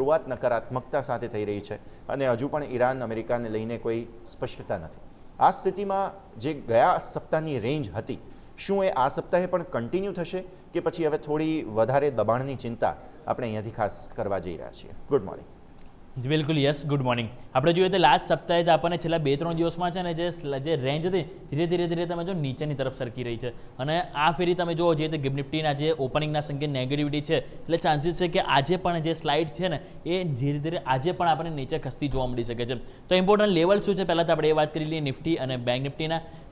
શરૂઆત નકારાત્મકતા સાથે થઈ રહી છે અને હજુ પણ ઈરાન અમેરિકાને લઈને કોઈ સ્પષ્ટતા નથી. આ સ્થિતિમાં જે ગયા સપ્તાહની રેન્જ હતી, શું એ આ સપ્તાહે પણ કન્ટિન્યુ થશે કે પછી હવે થોડી વધારે દબાણની ચિંતા આપણે અહીંયાથી ખાસ કરવા જઈ રહ્યા છીએ? Good morning. જી બિલકુલ, યસ, ગુડ મોર્નિંગ. આપણે જોઈએ તો લાસ્ટ સપ્તાહે જ આપણને છેલ્લા 2-3 દિવસમાં છે ને જે રેન્જ હતી ધીરે ધીરે તમે જો નીચેની તરફ સરકી રહી છે અને આ ફેરી તમે જુઓ જે ગિફ્ટ નિફ્ટીના જે ઓપનિંગના સંકેત નેગેટિવિટી છે, એટલે ચાન્સીસ છે કે આજે પણ જે સ્લાઇડ છે ને એ ધીરે ધીરે આજે પણ આપણને નીચે ખસતી જોવા મળી શકે છે. તો ઇમ્પોર્ટન્ટ લેવલ શું છે પહેલાં તો આપણે એ વાત કરી લઈએ નિફ્ટી અને બેંક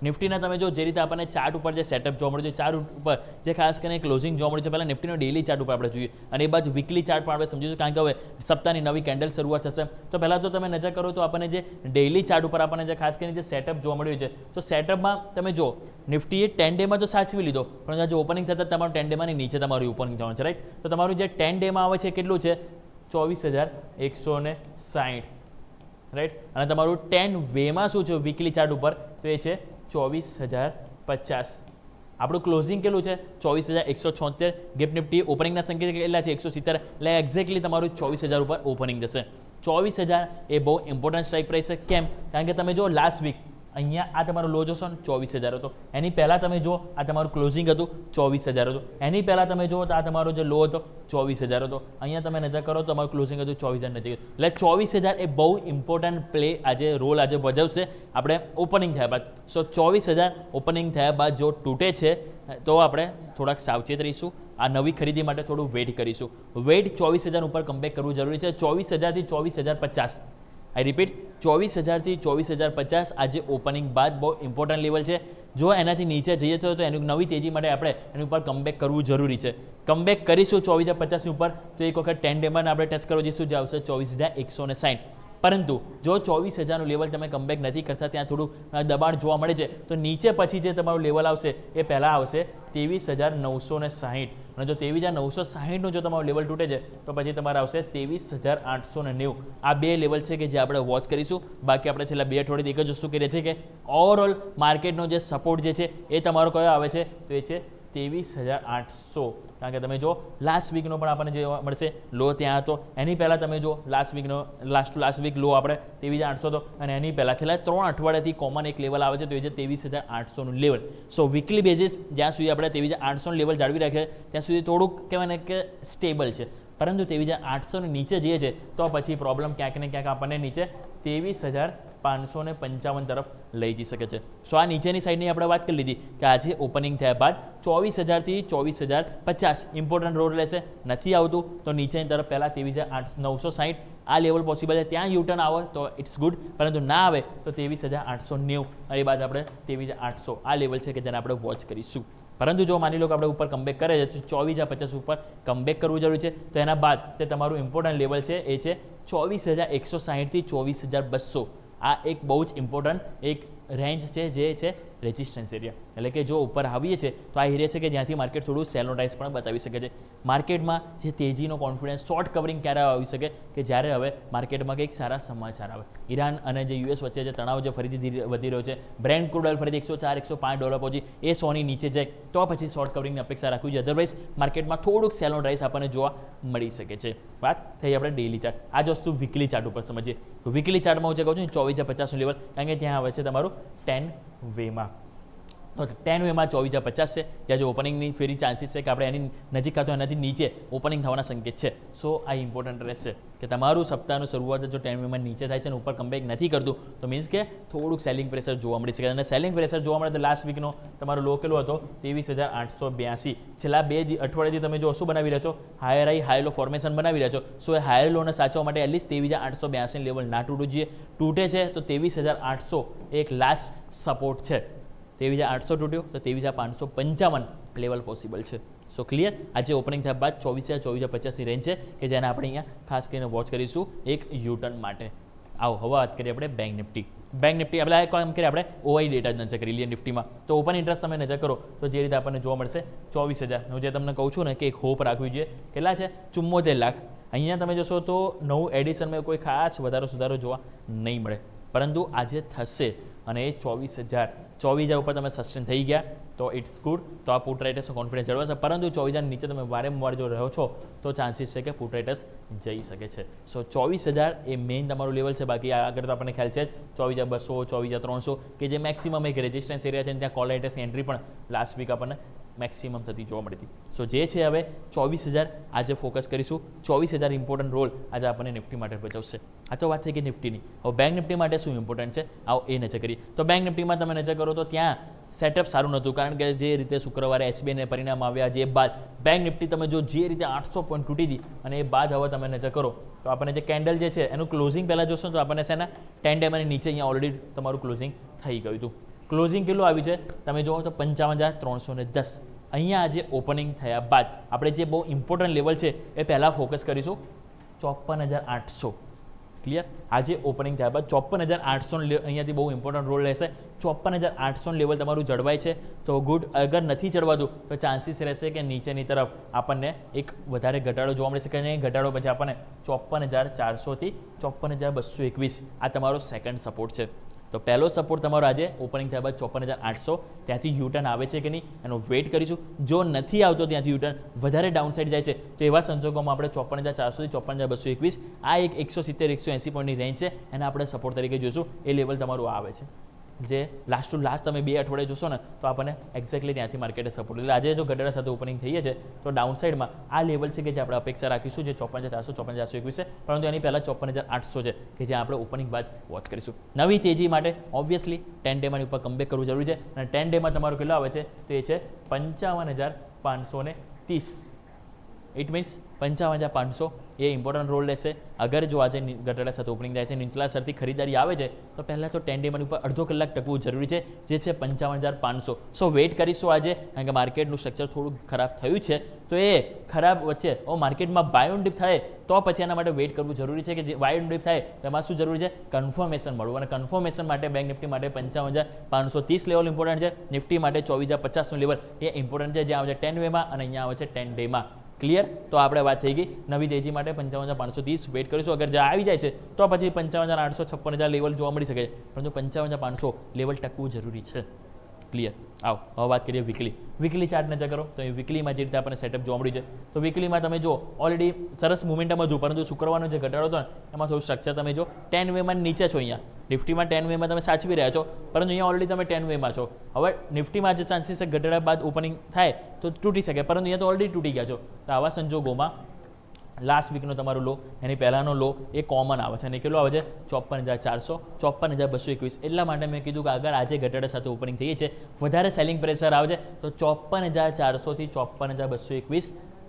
નિફ્ટીના તમે જો જે રીતે આપણને ચાર્ટ ઉપર જે સેટઅપ જોવા મળ્યું છે, ચાર્ટ ઉપર જે ખાસ કરીને ક્લોઝિંગ જોવા મળ્યું છે, પહેલાં નિફ્ટીનો ડેલી ચાર્ટ ઉપર આપણે જોઈએ અને એ બાજુ વીકલી ચાર્ટ પણ આપણે સમજીશું, કારણ કે હવે સપ્તાહની નવી કેન્ડલ શરૂઆત થશે. તો પહેલાં તો તમે નજર કરો તો આપણને જે ડેઇલી ચાર્ટ ઉપર આપણને જે ખાસ કરીને જે સેટઅપ જોવા મળ્યું છે, તો સેટઅપમાં તમે જો નિફ્ટીએ 10 ડેમાં તો સાચવી લીધો, પણ જે ઓપનિંગ થતાં તમારું 10 ડેમાંની નીચે તમારું ઓપનિંગ થવાનું છે, રાઈટ? તો તમારું જે 10 ડેમાં આવે છે કેટલું છે? 24,160, રાઈટ? અને તમારું 10 વેમાં શું છે વીકલી ચાર્ટ ઉપર? તો એ છે 24,050. આપણું ક્લોઝિંગ કેટલું છે? 24,176. ગિફ્ટ નિફ્ટી ઓપનિંગના સંકેત કેટલા છે? 170. એટલે એક્ઝેક્ટલી તમારું 24,000 ઉપર ઓપનિંગ જશે. 24,000 એ બહુ ઇમ્પોર્ટન્ટ સ્ટ્રાઇક પ્રાઇસ છે. કેમ? કારણ કે તમે જો લાસ્ટ વીક અહીંયા આ તમારો લો જોશો ને 24,000 હતો, એની પહેલાં તમે જુઓ આ તમારું ક્લોઝિંગ હતું 24,000 હતું, એની પહેલાં તમે જુઓ તો આ તમારો જે લો હતો 24,000 હતો, અહીંયા તમે નજર કરો તો તમારું ક્લોઝિંગ હતું 24,000 નજીક. એટલે 24,000 એ બહુ ઇમ્પોર્ટન્ટ પ્લે આજે રોલ આજે ભજવશે આપણે ઓપનિંગ થયા બાદ. સો 24,000 ઓપનિંગ થયા બાદ જો તૂટે છે તો આપણે થોડાક સાવચેત રહીશું. આ નવી ખરીદી માટે થોડું વેઇટ કરીશું. વેઇટ 24,000 ઉપર કમબેક કરવું જરૂરી છે. 24,000 થી 24,050. આઈ રિપીટ, 24,000 થી 24,050 આજે ઓપનિંગ બાદ બહુ ઇમ્પોર્ટન્ટ લેવલ છે. જો એનાથી નીચે જઈએ તો એની નવી તેજી માટે આપણે એની ઉપર કમબેક કરવું જરૂરી છે. કમબેક કરીશું 24,050 ઉપર તો એક વખત 10 ડેમાં આપણે ટચ કરવા જઈશું, જે આવશે 24,160. પરંતુ જો 24,000નું લેવલ તમે કમબેક નથી કરતા, ત્યાં થોડું દબાણ જોવા મળે છે, તો નીચે પછી જે તમારું લેવલ આવશે એ પહેલાં આવશે 23,960. અને જો 23,960નું જો તમારું લેવલ તૂટે છે તો પછી તમારે આવશે 23,890. આ બે લેવલ છે કે જે આપણે વોચ કરીશું. બાકી આપણે છેલ્લા 2 અઠવાડિયાથી એક જ વસ્તુ કરીએ છીએ કે ઓવરઓલ માર્કેટનો જે સપોર્ટ જે છે એ તમારો કયો આવે છે? તો એ છે 23,800. કારણ કે તમે જો લાસ્ટ વીકનો પણ આપણને જે મળશે લો ત્યાં હતો, એની પહેલાં તમે જો લાસ્ટ વીક લો આપણે 23,800 હતો, અને એની પહેલાં છેલ્લા 3 અઠવાડિયાથી કોમન એક લેવલ આવે છે તો એ છે 23,800નું લેવલ. સો વીકલી બેઝિસ જ્યાં સુધી આપણે 23,800નું લેવલ જાળવી રાખીએ ત્યાં સુધી થોડુંક કહેવાય ને કે સ્ટેબલ છે. પરંતુ 23,800ની નીચે જઈએ છે તો પછી પ્રોબ્લેમ ક્યાંક ને ક્યાંક આપણને નીચે 23,555 તરફ લઈ જઈ શકે છે. સો આ નીચેની સાઈડની આપણે વાત કરી લીધી કે આજે ઓપનિંગ થયા બાદ 24,000 થી 24,050 ઇમ્પોર્ટન્ટ રોડ રહેશે. નથી આવતું તો નીચેની તરફ પહેલાં 23,960 આ લેવલ પોસિબલ છે. ત્યાં યુટર્ન આવે તો ઇટ્સ ગુડ, પરંતુ ના આવે તો 23,890 અને બાદ આપણે 23,800 આ લેવલ છે કે જેને આપણે વોચ કરીશું. પરંતુ જો માની લો કે આપણે ઉપર કમબેક કરે છે તો 24,050 ઉપર કમબેક કરવું જરૂરી છે. તો એના બાદ તે તમારું ઇમ્પોર્ટન્ટ લેવલ છે એ છે 24,160 થી 24,200. આ એક બહુ જ ઇમ્પોર્ટન્ટ એક રેન્જ છે જે છે રેઝિસ્ટન્સ એરિયા. એટલે કે જો ઉપર આવીએ છીએ તો આ એરિયા છે કે જ્યાંથી માર્કેટ થોડું સેલોટાઇઝ પણ બતાવી શકે છે. માર્કેટમાં જે તેજીનો કોન્ફિડન્સ શોર્ટ કવરિંગ ક્યારે આવી શકે કે જ્યારે હવે માર્કેટમાં કંઈક સારા સમાચાર આવે. ઈરાન અને જે યુએસ વચ્ચે જે તણાવ જે ફરીથી વધી રહ્યો છે, બ્રેન્ટ ક્રૂડ ઓઇલ ફરીથી $104-105 પહોંચી એ 100ની નીચે જાય તો પછી શોર્ટ કવરિંગની અપેક્ષા રાખવી જોઈએ. અધરવાઇઝ માર્કેટમાં થોડુંક સેલોટાઇઝ આપણને જોવા મળી શકે છે. વાત થઈ આપણે ડેઇલી ચાર્ટ. આ જ વસ્તુ વીકલી ચાર્ટ ઉપર સમજીએ તો વીકલી ચાર્ટમાં હું જે કહું છું 24,050નું લેવલ, કારણ કે ત્યાં આવે છે તમારું 10 વેમાં. તો 10 વેમાં 24,050 છે, જ્યાં જો ઓપનિંગની ફેરી ચાન્સીસ છે કે આપણે એની નજીક કાં તો એનાથી નીચે ઓપનિંગ થવાના સંકેત છે. સો આ ઇમ્પોર્ટન્ટ રહેશે કે તમારું સપ્તાહનું શરૂઆત જો 10 વેમાં નીચે થાય છે અને ઉપર કમબેક નથી કરતું તો મીન્સ કે થોડુંક સેલિંગ પ્રેશર જોવા મળી શકે. અને સેલિંગ પ્રેશર જોવા મળે તો લાસ્ટ વીકનો તમારો લો કેટલો હતો? 23,882. છેલ્લા 2 અઠવાડિયાથી તમે જો શું બનાવી રહ્યા છો? હાયર લો ફોર્મેશન બનાવી રહ્યા છો. સો એ હાયર લોને સાચવવા માટે એટલીસ્ટ 23,882 લેવલ ના તૂટવું જોઈએ. તૂટે છે તો 23,800 એક લાસ્ટ સપોર્ટ છે. 23,800 તૂટ્યો તો 23,555 લેવલ પોસિબલ છે. સો ક્લિયર. આજે ઓપનિંગ થયા બાદ 24,000-24,050ની રેન્જ છે કે જેને આપણે અહીંયા ખાસ કરીને વોચ કરીશું એક યુટર્ન માટે. આવો હવે વાત કરીએ આપણે બેંક નિફ્ટી. આપણે કામ કરીએ આપણે ઓઆઈ ડેટા નજર કરી લઈએ નિફ્ટીમાં. તો ઓપન ઇન્ટરેસ્ટ તમે નજર કરો તો જે રીતે આપણને જોવા મળશે 24,000. હું જે તમને કહું છું ને કે એક હોપ રાખવી જોઈએ. કેટલા છે? 74 લાખ. અહીંયા તમે જોશો તો નવું એડિશનમાં કોઈ ખાસ સુધારો જોવા નહીં મળે, પરંતુ આજે થશે અને એ 24,000 ઉપર તમે સસ્ટેન થઈ ગયા તો ઇટ્સ ગુડ, તો આ પુટ રાઇટર્સનો કોન્ફિડન્સ જળવાશે. પરંતુ 24,000 નીચે તમે વારંવાર જો રહો છો તો ચાન્સીસ છે કે પુટ રાઇટર્સ જઈ શકે છે. સો 24,000 એ મેઇન તમારું લેવલ છે. બાકી આગળ તો આપણને ખ્યાલ છે 24,200, 24,300 કે જે મેક્સિમમ એક રેઝિસ્ટન્સ એરિયા છે, ત્યાં કોલ રાઇટર્સની એન્ટ્રી પણ લાસ્ટ વીક આપણને મેક્સિમમ થતી જોવા મળી હતી. સો જે છે હવે 24,000 આજે ફોકસ કરીશું. 24,000 ઇમ્પોર્ટન્ટ રોલ આજે આપણને નિફ્ટી માટે ભજવશે. આ તો વાત થઈ ગઈ નિફ્ટીની. હવે બેંક નિફ્ટી માટે શું ઇમ્પોર્ટન્ટ છે આવો એ નજર કરીએ. તો બેંક નિફ્ટીમાં તમે નજર કરો તો ત્યાં સેટઅપ સારું નહોતું, કારણ કે જે રીતે શુક્રવારે એસબીઆઈને પરિણામ આવ્યા, જે બાદ બેંક નિફ્ટી તમે જો જે રીતે 800 પોઈન્ટ તૂટી હતી અને એ બાદ હવે તમે નજર કરો તો આપણને જે કેન્ડલ જે છે એનું ક્લોઝિંગ પહેલાં જોશો તો આપણને શેના 10 ડેમાંની નીચે અહીંયા ઓલરેડી તમારું ક્લોઝિંગ થઈ ગયું હતું. ક્લોઝિંગ કેટલું આવ્યું છે તમે જુઓ તો 55,310. અહીંયા આજે ઓપનિંગ થયા બાદ આપણે જે બહુ ઇમ્પોર્ટન્ટ લેવલ છે એ પહેલાં ફોકસ કરીશું 54,800. ક્લિયર? આજે ઓપનિંગ થયા બાદ 54,800 અહીંયાથી બહુ ઇમ્પોર્ટન્ટ રોલ રહેશે. 54,800 લેવલ તમારું જળવાય છે તો ગુડ. અગર નથી જળવાતું તો ચાન્સીસ રહેશે કે નીચેની તરફ આપણને એક વધારે ઘટાડો જોવા મળી શકે. ઘટાડો પછી આપણને 54,400 થી 54,221 આ તમારો સેકન્ડ સપોર્ટ છે. તો પહેલો સપોર્ટ તમારો આજે ઓપનિંગ થયા બાદ 54,800 ત્યાંથી યુટર્ન આવે છે કે નહીં એનો વેઇટ કરીશું. જો નથી આવતો ત્યાંથી યુટર્ન વધારે ડાઉન સાઈડ જાય છે તો એવા સંજોગોમાં આપણે 54,400 થી 54,221 આ એક 170-180 પોઈન્ટની રેન્જ છે, એને આપણે સપોર્ટ તરીકે જોઈશું. એ લેવલ તમારું આવે છે જે લાસ્ટ ટુ લાસ્ટ તમે 2 અઠવાડિયે જોશો ને તો આપણને એક્ઝેક્ટલી ત્યાંથી માર્કેટે સપોર્ટ. એટલે આજે જો ઘટાડા સાથે ઓપનિંગ થઈએ છે તો ડાઉન સાઇડમાં આ લેવલ છે કે જે આપણે અપેક્ષા રાખીશું, જે 54,400 54,421 છે. પરંતુ એની પહેલાં 54,800 છે કે જે આપણે ઓપનિંગ બાદ વોચ કરીશું. નવી તેજી માટે ઓબ્વિયસલી 10 ડેમાંની ઉપર કમબેક કરવું જરૂરી છે. અને 10 ડેમાં તમારું કેટલો આવે છે તો એ છે 55,530. ઇટ મીન્સ 55,500 એ ઇમ્પોર્ટન્ટ રોલ લેશે. અગર જો આજે ઘટાડા સાથે ઓપનિંગ થાય છે, નીચલા સ્તરથી ખરીદારી આવે છે તો પહેલાં તો 10 ડેમાંની ઉપર અડધો કલાક ટકવું જરૂરી છે, જે છે 55,500. સો વેઇટ કરીશું આજે, કારણ કે માર્કેટનું સ્ટ્રક્ચર થોડું ખરાબ થયું છે. તો એ ખરાબ વચ્ચે માર્કેટમાં બાય ઓન ડીપ થાય તો પછી એના માટે વેઇટ કરવું જરૂરી છે કે જે બાય ઓન ડીપ થાય તેમાં શું જરૂરી છે? કન્ફર્મેશન મળવું. અને કન્ફર્મેશન માટે બેંક નિફ્ટી માટે 55,530 લેવલ ઇમ્પોર્ટન્ટ છે. નિફ્ટી માટે 24,050નું લેવલ એ ઇમ્પોર્ટન્ટ છે, જે આવે છે 10 વેમાં અને અહીંયા આવે છે 10 ડેમાં. ક્લિયર? તો આપણે વાત થઈ ગઈ નવી તેજી માટે 55,530 વેઇટ કરીશું. અગર જે આવી જાય છે તો પછી 55,800 56,000 લેવલ જોવા મળી શકે છે, પરંતુ 55,500 લેવલ ટકવું જરૂરી છે. ક્લિયર? આવો હવે વાત કરીએ વીકલી ચાર્ટ નજર કરો તો એ વીકલીમાં જે રીતે આપણને સેટઅપ જોવા મળ્યું છે તો વીકલીમાં તમે જો ઓલરેડી સરસ મોમેન્ટમ હતું, પરંતુ શુક્રવારનો જે ઘટાડો હતો ને એમાં થોડું સ્ટ્રક્ચર તમે જો 10 વેમાં નીચે છો. અહીંયા નિફ્ટીમાં 10 વેમાં તમે સાચવી રહ્યા છો, પરંતુ અહીંયા ઓલરેડી તમે 10 વેમાં છો. હવે નિફ્ટીમાં જે ચાન્સીસ ઘટાડા બાદ ઓપનિંગ થાય તો તૂટી શકે, પરંતુ અહીંયા તો ઓલરેડી તૂટી ગયા છો. તો આવા સંજોગોમાં લાસ્ટ વીકનો તમારો લો એની પહેલાંનો લો એ કોમન આવે છે અને કેટલો આવે છે 54,400 54,221. એટલા માટે મેં કીધું કે અગર આજે ઘટાડા સાથે ઓપનિંગ થઈએ છે, વધારે સેલિંગ પ્રેશર આવે છે તો 54,400 થી 54,221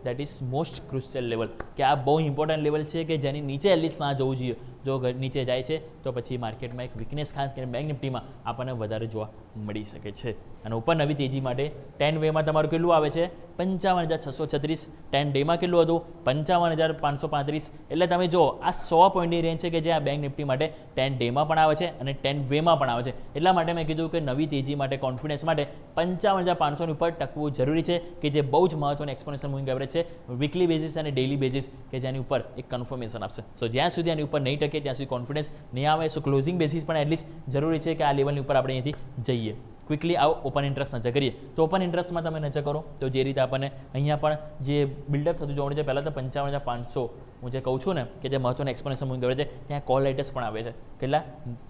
that is most crucial level, કે આ બહુ ઇમ્પોર્ટન્ટ લેવલ છે કે જેની નીચે એટલીસ્ટ ના જવું જોઈએ. જો નીચે જાય છે તો પછી માર્કેટમાં એક વીકનેસ ખાસ કરીને બેંક નિફ્ટીમાં આપણને વધારે જોવા મળી શકે છે. અને ઉપર નવી તેજી માટે 10 વેમાં તમારું કેટલું આવે છે 55,636. 10 ડેમાં કેટલું હતું 55,535. એટલે તમે જો આ 100 પોઈન્ટની રેન્જ છે કે જે આ બેંક નિફ્ટી માટે 10 ડેમાં પણ આવે છે અને 10 વેમાં પણ આવે છે. એટલા માટે મેં કીધું કે નવી તેજી માટે કોન્ફિડન્સ માટે 55,500ની ઉપર ટકવું જરૂરી છે, કે જે બહુ જ મહત્વનું એક્સપોનેન્શિયલ મૂવિંગ એવરેજ છે વીકલી બેઝિસ અને ડેઇલી બેઝિસ, કે જેની ઉપર એક કન્ફર્મેશન આપશે. સો જ્યાં સુધી આની ઉપર નહીં ટકે ત્યાં સુધી કોન્ફિડન્સ નહીં આવે. સો ક્લોઝિંગ બેઝિસ પણ એટલીસ્ટ જરૂરી છે કે આ લેવલની ઉપર આપણે અહીંયાથી જઈએ. ક્વિકલી આવો ઓપન ઇન્ટરેસ્ટ નજર કરીએ તો ઓપન ઇન્ટરેસ્ટમાં તમે નજર કરો તો જે રીતે આપણને અહીંયા પણ જે બિલ્ડઅપ થતું જોવા મળે છે, પહેલાં તો 55,500 હું જે કહું છું ને કે જે મહત્વનું એક્સપોનેન્શિયલ મૂવિંગ એવરેજ છે ત્યાં કોલ રાઇટર્સ પણ આવે છે. કેટલા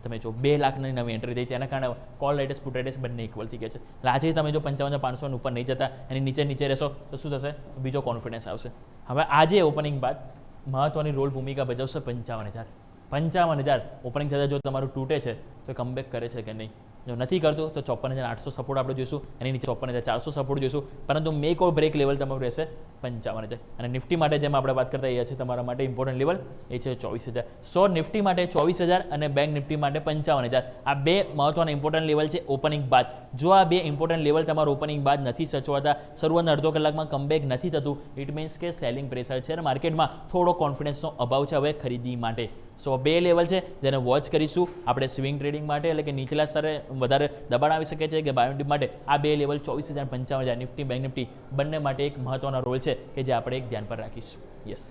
તમે જો 2 લાખની નવી એન્ટ્રી થઈ છે, એના કારણે કોલ રાઇટર્સ પુટ રાઇટર્સ બંને ઇક્વલ થઈ ગયા છે. એટલે આજે તમે જો 55,500 ઉપર નહીં જતા એની નીચે રહેશો તો શું થશે? બીજો કોન્ફિડન્સ આવશે. હવે આજે ઓપનિંગ બાદ મહત્વની રોલ ભૂમિકા ભજવશે 55,000 ઓપનિંગ થતાં જો તમારું તૂટે છે તો કમબેક કરે છે કે નહીં. જો નથી કરતું તો 54,800 સપોર્ટ આપણે જોઈશું, એની નીચે 54,400 સપોર્ટ જોઈશું, પરંતુ મેક ઓર બ્રેક લેવલ તમારું રહેશે 55,000. અને નિફ્ટી માટે જેમ આપણે વાત કરતા રહ્યા છીએ તમારા માટે ઇમ્પોર્ટન્ટ લેવલ એ છે 24,000. સો નિફ્ટી માટે 24,000 અને બેંક નિફ્ટી માટે 55,000 આ બે મહત્વના ઇમ્પોર્ટન્ટ લેવલ છે ઓપનિંગ બાદ. જો આ બે ઇમ્પોર્ટન્ટ લેવલ તમારું ઓપનિંગ બાદ નથી સચવાતા, શરૂઆતના અડધો કલાકમાં કમબેક નથી થતું, ઇટ મીન્સ કે સેલિંગ પ્રેશર છે અને માર્કેટમાં થોડો કોન્ફિડન્સનો અભાવ છે હવે ખરીદી માટે. સો બે લેવલ છે જેને વોચ કરીશું આપણે સ્વિંગ ટ્રેડિંગ માટે, એટલે કે નીચલા સ્તરે વધારે દબાણ આવી શકે છે કે બાયોટિક માટે. આ બે લેવલ 24,000 55,000 નિફ્ટી બેંક નિફ્ટી બંને માટે એક મહત્વનો રોલ છે કે જે આપણે એક ધ્યાન પર રાખીશું. યસ.